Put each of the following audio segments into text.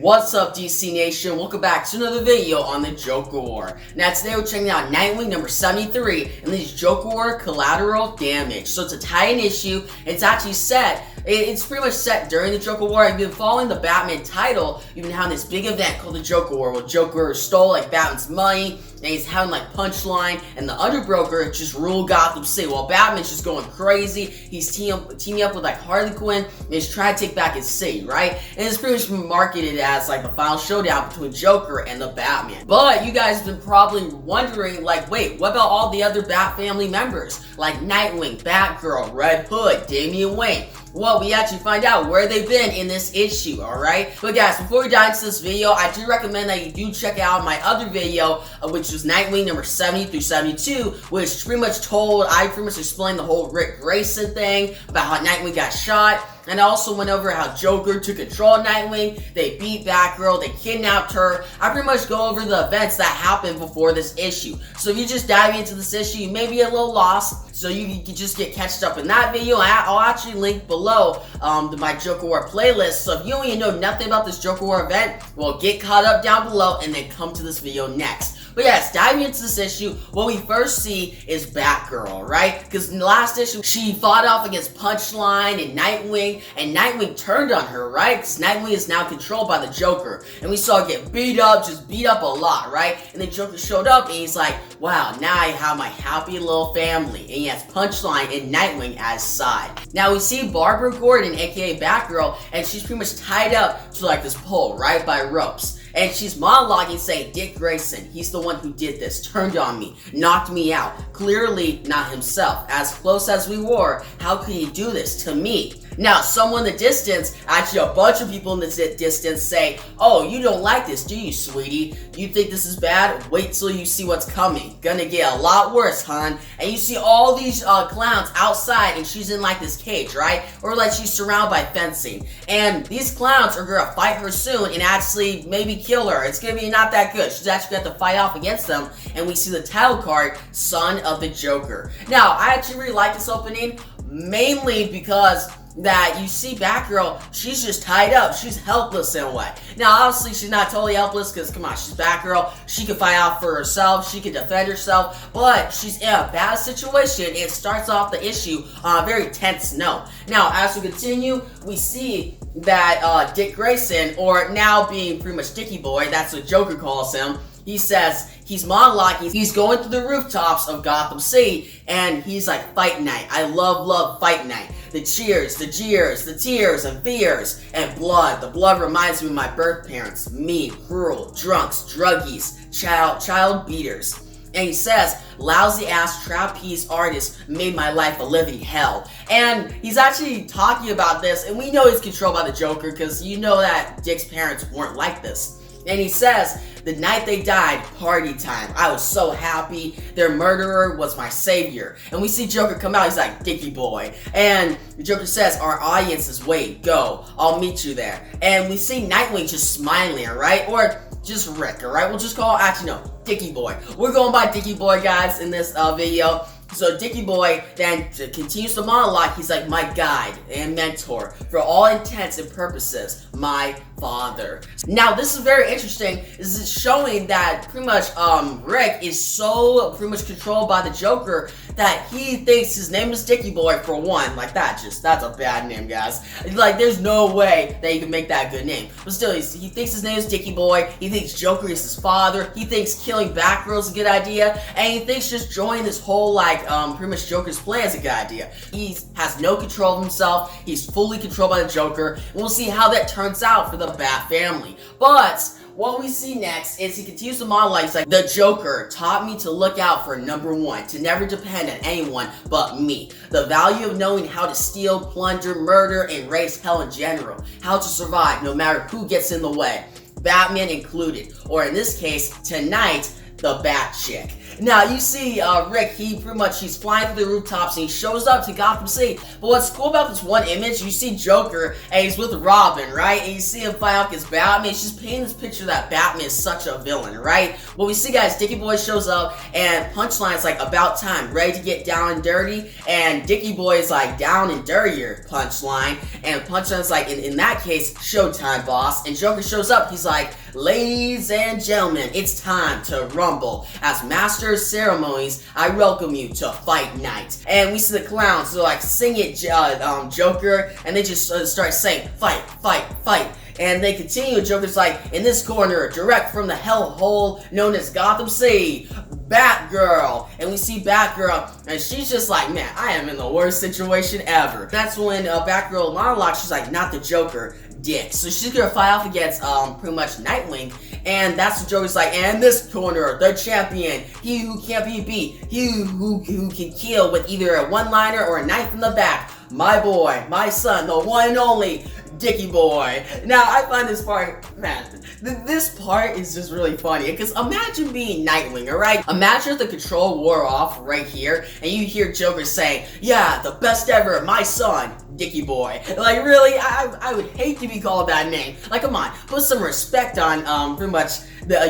What's up, DC Nation? Welcome back to another video on the Joker War. Now today we're checking out Nightwing number 73 and this Joker War Collateral Damage. So it's a tie-in issue. It's actually set. It's pretty much set during the Joker War. I've been following the Batman title. You've been having this big event called the Joker War where Joker stole like Batman's money and he's having like Punchline and the Underbroker just rule Gotham City while Batman's just going crazy. He's teaming up with like Harley Quinn and he's trying to take back his city, right? And it's pretty much been marketed as like the final showdown between Joker and the Batman. But you guys have been probably wondering, like, wait, what about all the other Bat family members? Like Nightwing, Batgirl, Red Hood, Damian Wayne. Well, we actually find out where they've been in this issue, alright? But guys, before we dive into this video, I do recommend that you do check out my other video, which was Nightwing number 70 through 72, which pretty much explained the whole Rick Grayson thing, about how Nightwing got shot. And I also went over how Joker took control of Nightwing, they beat Batgirl, they kidnapped her. I pretty much go over the events that happened before this issue. So if you just dive into this issue, you may be a little lost, so you can just get catched up in that video. I'll actually link below my Joker War playlist, so if you don't even know nothing about this Joker War event, well, get caught up down below and then come to this video next. But yes, diving into this issue, what we first see is Batgirl, right? Because in the last issue, she fought off against Punchline and Nightwing turned on her, right? Because Nightwing is now controlled by the Joker. And we saw her get beat up, just beat up a lot, right? And then Joker showed up and he's like, wow, now I have my happy little family. And he has Punchline and Nightwing as side. Now we see Barbara Gordon, aka Batgirl, and she's pretty much tied up to like this pole, right? By ropes. And she's monologuing saying, Dick Grayson, he's the one who did this, turned on me, knocked me out. Clearly not himself. As close as we were, how could he do this to me? Now, someone in the distance, actually a bunch of people in the distance say, oh, you don't like this, do you, sweetie? You think this is bad? Wait till you see what's coming. Gonna get a lot worse, hon. And you see all these clowns outside and she's in like this cage, right? Or like she's surrounded by fencing. And these clowns are gonna fight her soon and actually maybe kill her. It's gonna be not that good. She's actually got to fight off against them. And we see the title card, Son of the Joker. Now, I actually really like this opening, mainly because that you see Batgirl, she's just tied up. She's helpless in a way. Now, obviously, she's not totally helpless because, come on, she's Batgirl. She can fight out for herself. She can defend herself. But she's in a bad situation. It starts off the issue on a very tense note. Now, as we continue, we see that Dick Grayson, or now being pretty much Dicky Boy, that's what Joker calls him, he says he's monologuing, he's going to the rooftops of Gotham City, and he's like, fight night. I love fight night. The cheers, the jeers, the tears and fears, and blood. The blood reminds me of my birth parents, me, cruel, drunks, druggies, child beaters. And he says, lousy ass trapeze artist made my life a living hell. And he's actually talking about this, and we know he's controlled by the Joker because you know that Dick's parents weren't like this. And he says, the night they died, party time. I was so happy. Their murderer was my savior. And we see Joker come out, he's like, Dicky Boy. And the Joker says, our audience is wait, go. I'll meet you there. And we see Nightwing just smiling, right? Or just Rick, alright? We'll just call, actually no, Dicky Boy. We're going by Dicky Boy, guys, in this video. So Dicky Boy then continues the monologue. He's like, my guide and mentor, for all intents and purposes, my father. Now, this is very interesting. This is showing that pretty much Rick is so pretty much controlled by the Joker that he thinks his name is Dicky Boy for one. Like that's a bad name, guys. Like there's no way that you can make that a good name. But still, he thinks his name is Dicky Boy. He thinks Joker is his father. He thinks killing Batgirl is a good idea. And he thinks just joining this whole like pretty much Joker's plan is a good idea. He has no control of himself. He's fully controlled by the Joker. And we'll see how that turns out for the Bat family. But what we see next is he continues to monologue. He's like, the Joker taught me to look out for number one, to never depend on anyone but me. The value of knowing how to steal, plunder, murder, and raise hell in general. How to survive no matter who gets in the way. Batman included. Or in this case, tonight, the Bat Chick. Now, you see Rick, he's flying through the rooftops and he shows up to Gotham City. But what's cool about this one image, you see Joker and he's with Robin, right? And you see him fight off against Batman. He's just painting this picture that Batman is such a villain, right? Well, we see, guys, Dickie Boy shows up and Punchline's like, about time, ready to get down and dirty. And Dickie Boy is like, down and dirtier, Punchline. And Punchline's like, in that case, showtime, boss. And Joker shows up, he's like, ladies and gentlemen, it's time to rumble. As master of ceremonies, I welcome you to Fight Night. And we see the clowns, they're like, sing it, Joker, and they just start saying, fight, fight, fight. And they continue, Joker's like, in this corner, direct from the hellhole known as Gotham City, Batgirl. And we see Batgirl, and she's just like, man, I am in the worst situation ever. That's when Batgirl monologues, she's like, not the Joker, dick. So she's gonna fight off against pretty much Nightwing, and that's what Joker's like, and this corner, the champion, he who can't be beat, he who can kill with either a one-liner or a knife in the back, my boy, my son, the one and only Dickie Boy. Now, I find this part, man, this part is just really funny, because imagine being Nightwing, alright? Imagine if the control wore off right here, and you hear Joker saying, yeah, the best ever, my son, Dickie Boy. Like, really? I would hate to be called that name. Like, come on, put some respect on, pretty much,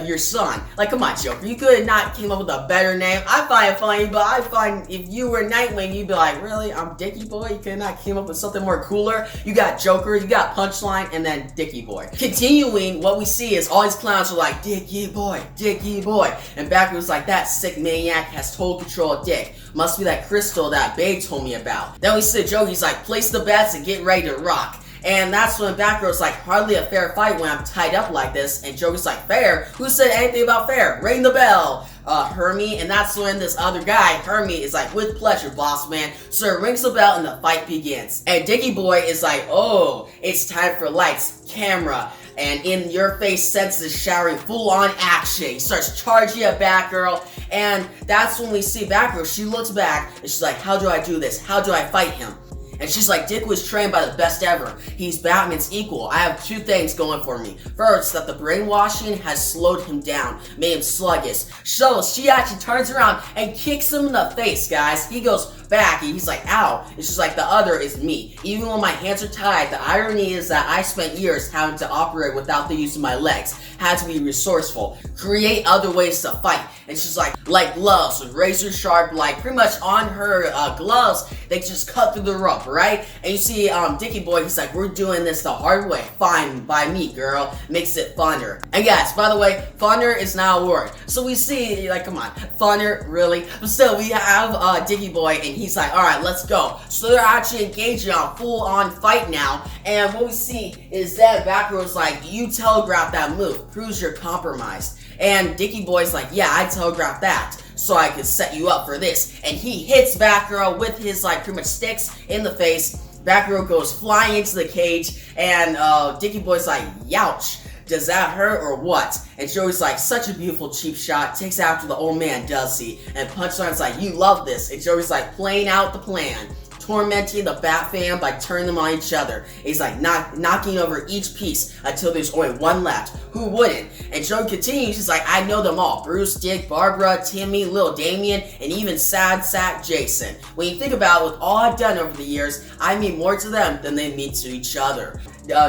your son. Like, come on, Joker, you could have not came up with a better name. I find it funny, but I find if you were Nightwing, you'd be like, really? I'm Dickie Boy? You could not came up with something more cooler? You got Joker, you got Punchline, and then Dickie Boy. Continuing, what we see is all these clowns are like, Dickie Boy, Dickie Boy. And Batgirl's like, that sick maniac has total control of Dick. Must be that crystal that Babe told me about. Then we see Joker, he's like, place the bets and get ready to rock. And that's when Batgirl's like, hardly a fair fight when I'm tied up like this. And Joker's like, fair? Who said anything about fair? Ring the bell, Hermie. And that's when this other guy, Hermie, is like, with pleasure, boss man. So it rings the bell and the fight begins. And Dickie Boy is like, oh, it's time for lights, camera, and in your face senses showering full-on action. He starts charging at Batgirl, and that's when we see Batgirl. She looks back, and she's like, how do I do this? How do I fight him? And she's like, Dick was trained by the best ever. He's Batman's equal. I have two things going for me. First, that the brainwashing has slowed him down, made him sluggish. So she actually turns around and kicks him in the face, guys. He goes back and he's like, ow. It's just like, the other is me. Even when my hands are tied, the irony is that I spent years having to operate without the use of my legs. Had to be resourceful, create other ways to fight. And she's like gloves with razor sharp, like pretty much on her gloves, they just cut through the rope, right? And you see Dickie Boy, he's like, we're doing this the hard way. Fine by me, girl. Makes it funner. And guys, by the way, funner is not a word. So we see, like, come on, funner, really? But still, we have Dickie Boy, and he's like, alright, let's go. So they're actually engaging on full-on fight now. And what we see is that Batgirl's like, you telegraphed that move. Proves you're compromised. And Dickie Boy's like, yeah, I telegraphed that so I could set you up for this. And he hits Batgirl with his, like, pretty much sticks in the face. Batgirl goes flying into the cage, and Dickie Boy's like, youch. Does that hurt or what? And Joey's like, such a beautiful cheap shot, takes after the old man, does he? And Punchline's like, you love this. And Joey's like, playing out the plan. Tormenting the Bat fam by turning them on each other. He's like knocking over each piece until there's only one left. Who wouldn't? And Joey continues, he's like, I know them all. Bruce, Dick, Barbara, Timmy, Lil Damien, and even Sad Sack Jason. When you think about it, with all I've done over the years, I mean more to them than they mean to each other.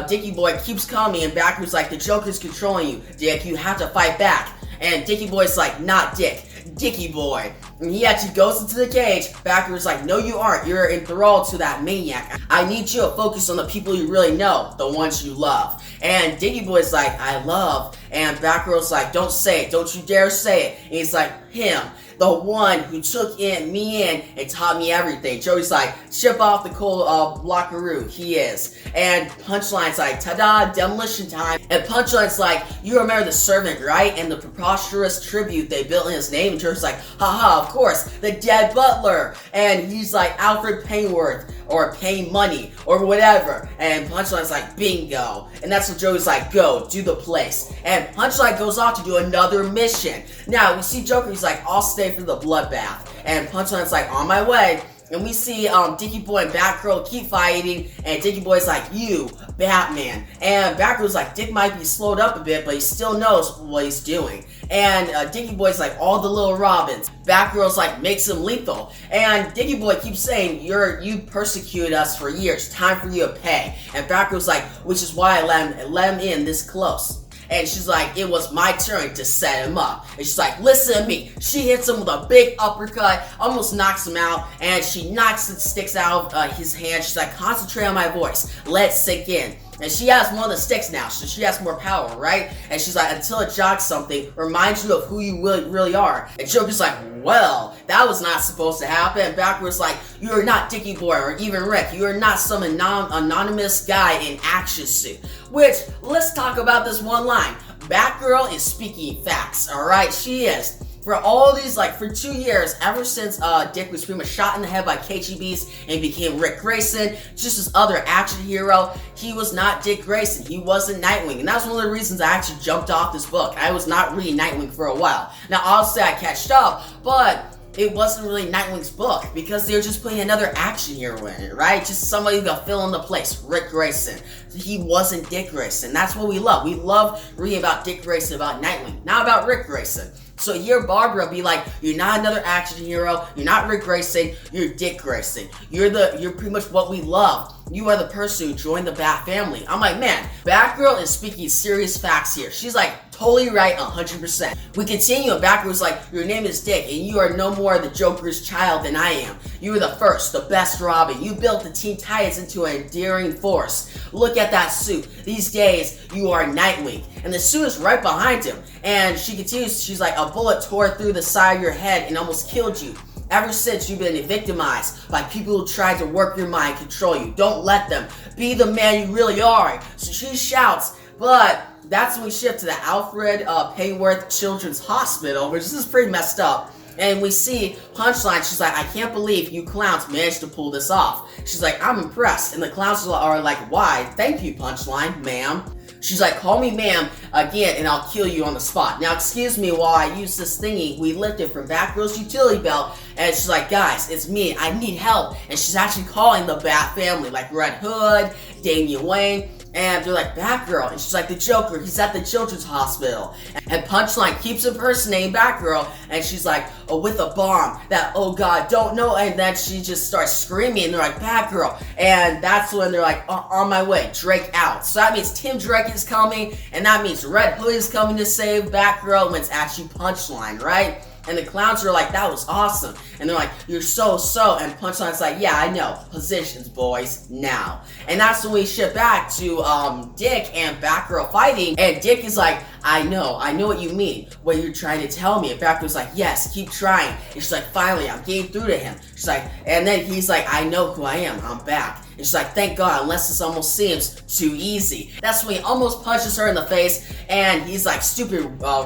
Dickie Boy keeps coming, and Batgirl's like, the Joker's controlling you, Dick, you have to fight back. And Dickie Boy's like, not Dick, Dickie Boy. And he actually goes into the cage. Batgirl's like, no you aren't, you're enthralled to that maniac. I need you to focus on the people you really know, the ones you love. And Dickie Boy's like, I love. And Batgirl's like, don't say it, don't you dare say it. And he's like, him. The one who took me in and taught me everything. Joey's like, chip off the coal blockaroo. He is. And Punchline's like, ta-da, demolition time. And Punchline's like, you remember the servant, right? And the preposterous tribute they built in his name. And Joey's like, haha, of course, the dead butler. And he's like, Alfred Pennyworth, or pay money, or whatever. And Punchline's like, bingo. And that's what Joey's like, go, do the place. And Punchline goes off to do another mission. Now, we see Joker, he's like, I'll stay for the bloodbath. And Punchline's like, on my way. And we see Dicky Boy and Batgirl keep fighting, and Dicky Boy's like, you, Batman. And Batgirl's like, Dick might be slowed up a bit, but he still knows what he's doing. And Dicky Boy's like, all the little Robins. Batgirl's like, makes him lethal. And Dicky Boy keeps saying, you persecuted us for years, time for you to pay. And Batgirl's like, which is why I let him in this close. And she's like, it was my turn to set him up. And she's like, listen to me. She hits him with a big uppercut, almost knocks him out, and she knocks the sticks out of his hand. She's like, concentrate on my voice. Let it sink in. And she has one of the sticks now, so she has more power, right? And she's like, until it jogs something, reminds you of who you really are. And Joker's like, well, that was not supposed to happen. And Batgirl's like, you are not Dicky Boy or even Rick. You are not some anonymous guy in action suit. Which, let's talk about this one line. Batgirl is speaking facts, alright? She is. For all these, for 2 years, ever since Dick was pretty much shot in the head by KGBs and became Rick Grayson, just this other action hero, he was not Dick Grayson. He wasn't Nightwing. And that's one of the reasons I actually jumped off this book. I was not reading Nightwing for a while. Now, obviously, I catched up, but it wasn't really Nightwing's book because they were just putting another action hero in it, right? Just somebody who got fill in the place, Rick Grayson. He wasn't Dick Grayson. That's what we love. We love reading about Dick Grayson, about Nightwing, not about Rick Grayson. So here Barbara be like, you're not another action hero, you're not Rick Grayson, you're Dick Grayson. You're pretty much what we love. You are the person who joined the Bat family. I'm like, man, Batgirl is speaking serious facts here. She's like, totally right, 100%. We continue, and Batgirl's like, your name is Dick, and you are no more the Joker's child than I am. You were the first, the best Robin. You built the Teen Titans into an endearing force. Look at that suit. These days, you are Nightwing. And the suit is right behind him. And she continues, she's like, a bullet tore through the side of your head and almost killed you. Ever since, you've been victimized by people who try to work your mind, control you. Don't let them. Be the man you really are. So she shouts, but that's when we shift to the Alfred Pennyworth Children's Hospital, which is pretty messed up. And we see Punchline, she's like, I can't believe you clowns managed to pull this off. She's like, I'm impressed. And the clowns are like, why? Thank you, Punchline, ma'am. She's like, call me ma'am again and I'll kill you on the spot. Now, excuse me while I use this thingy we lifted from Batgirl's utility belt. And she's like, guys, it's me. I need help. And she's actually calling the Bat family, like Red Hood, Damian Wayne. And they're like, Batgirl. And she's like, the Joker, he's at the Children's Hospital. And Punchline keeps impersonating Batgirl. And she's like, oh, with a bomb. That, oh God, don't know. And then she just starts screaming. And they're like, Batgirl. And that's when they're like, on my way, Drake out. So that means Tim Drake is coming. And that means Red Hood is coming to save Batgirl when it's actually Punchline, right? And the clowns are like, that was awesome. And they're like, you're so. And Punchline's like, yeah, I know. Positions, boys, now. And that's when we shift back to Dick and Batgirl fighting. And Dick is like, I know what you mean. What you're trying to tell me. And Batgirl's like, yes, keep trying. And she's like, finally, I'm getting through to him. She's like, and then he's like, I know who I am. I'm back. And she's like, thank God, unless this almost seems too easy. That's when he almost punches her in the face, and he's like, stupid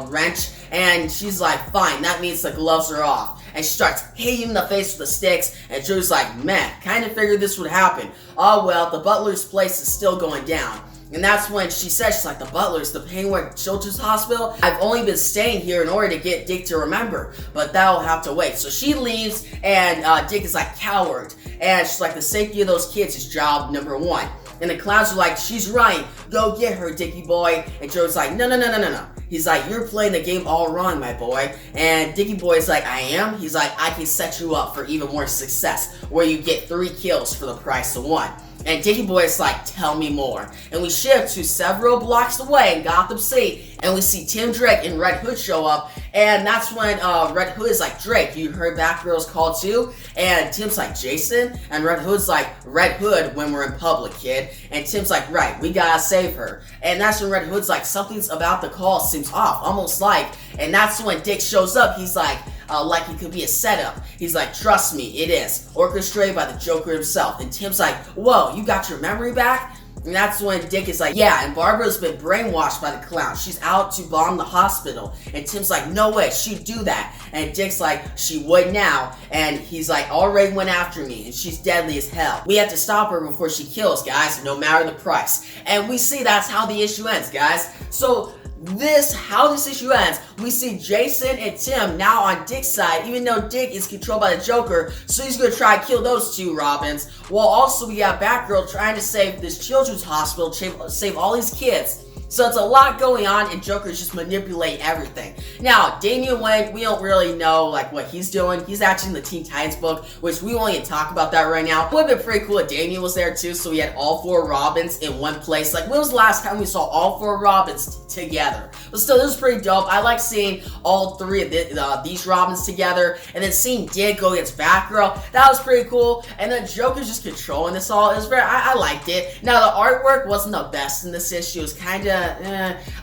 wrench. And she's like, fine, that means the gloves are off. And she starts hitting him in the face with the sticks, and Joe's like, man, kind of figured this would happen. Oh well, the butler's place is still going down. And that's when she says, she's like, the Butler's, the Pennyworth Children's Hospital? I've only been staying here in order to get Dick to remember, but that'll have to wait. So she leaves, and Dick is like, coward. And she's like, the safety of those kids is job number one. And the clowns are like, she's right, go get her, Dicky boy. And Joe's like, no. He's like, you're playing the game all wrong, my boy. And Dicky boy's like, I am? He's like, I can set you up for even more success, where you get 3 kills for the price of 1. And Dicky Boy is like, tell me more. And we shift to several blocks away in Gotham City, and we see Tim Drake and Red Hood show up. And that's when Red Hood is like, Drake, you heard Batgirl's call too? And Tim's like, Jason? And Red Hood's like, Red Hood when we're in public, kid. And Tim's like, right, we gotta save her. And that's when Red Hood's like, something's about the call seems off, almost like. And that's when Dick shows up. He's like it could be a setup. He's like, trust me, it is. Orchestrated by the Joker himself. And Tim's like, whoa, you got your memory back? And that's when Dick is like, yeah, and Barbara's been brainwashed by the clown. She's out to bomb the hospital. And Tim's like, no way, she'd do that. And Dick's like, she would now. And he's like, already went after me, and she's deadly as hell. We have to stop her before she kills, guys, no matter the price. And we see that's how the issue ends, guys. So how this issue ends, we see Jason and Tim now on Dick's side, even though Dick is controlled by the Joker, so he's gonna try to kill those two Robins. While also we got Batgirl trying to save this children's hospital, save all these kids. So it's a lot going on, and Joker's just manipulating everything. Now, Damian Wayne, we don't really know like what he's doing. He's actually in the Teen Titans book, which we won't even talk about that right now. It would have been pretty cool if Damian was there too, so we had all 4 Robins in one place. Like, when was the last time we saw all 4 Robins together? But still, this is pretty dope. I like seeing all 3 of these Robins together, and then seeing Dick go against Batgirl. That was pretty cool. And then Joker's just controlling this all. It was I liked it. Now, the artwork wasn't the best in this issue. It was kind of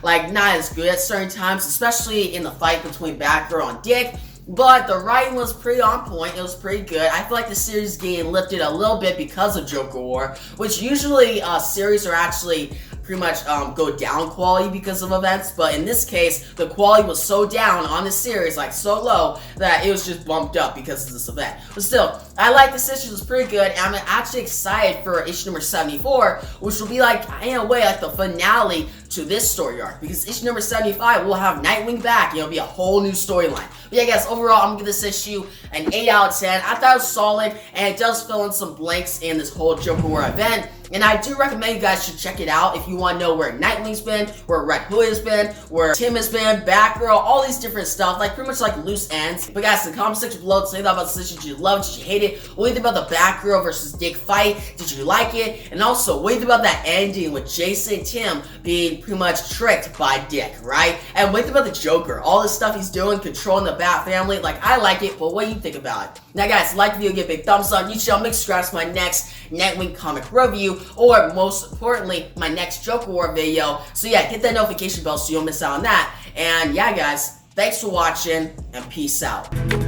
like not as good at certain times, especially in the fight between Batgirl and Dick. But the writing was pretty on point. It was pretty good. I feel like the series is getting lifted a little bit because of Joker War, which usually series are actually pretty much go down quality because of events, but in this case, the quality was so down on the series, like so low, that it was just bumped up because of this event. But still, I like this issue. It's pretty good, and I'm actually excited for issue number 74, which will be like, in a way, like the finale to this story arc, because issue number 75 will have Nightwing back, and it'll be a whole new storyline. But yeah, guys, overall, I'm gonna give this issue an 8 out of 10. I thought it was solid, and it does fill in some blanks in this whole Joker War event. And I do recommend you guys should check it out if you want to know where Nightwing's been, where Red Hood has been, where Tim has been, Batgirl, all these different stuff, like pretty much like loose ends. But guys, in the comment section below, tell me about this issue. Did you love it? Did you hate it? What do you think about the Batgirl versus Dick fight? Did you like it? And also, what do you think about that ending with Jason and Tim being pretty much tricked by Dick, right? And what do you think about the Joker? All this stuff he's doing, controlling the Bat family. Like, I like it, but what do you think about it? Now guys, like the video, give a big thumbs up. You should make subscribe to my next Nightwing comic review, or most importantly, my next Joker War video. So yeah, hit that notification bell so you don't miss out on that. And yeah guys, thanks for watching, and peace out.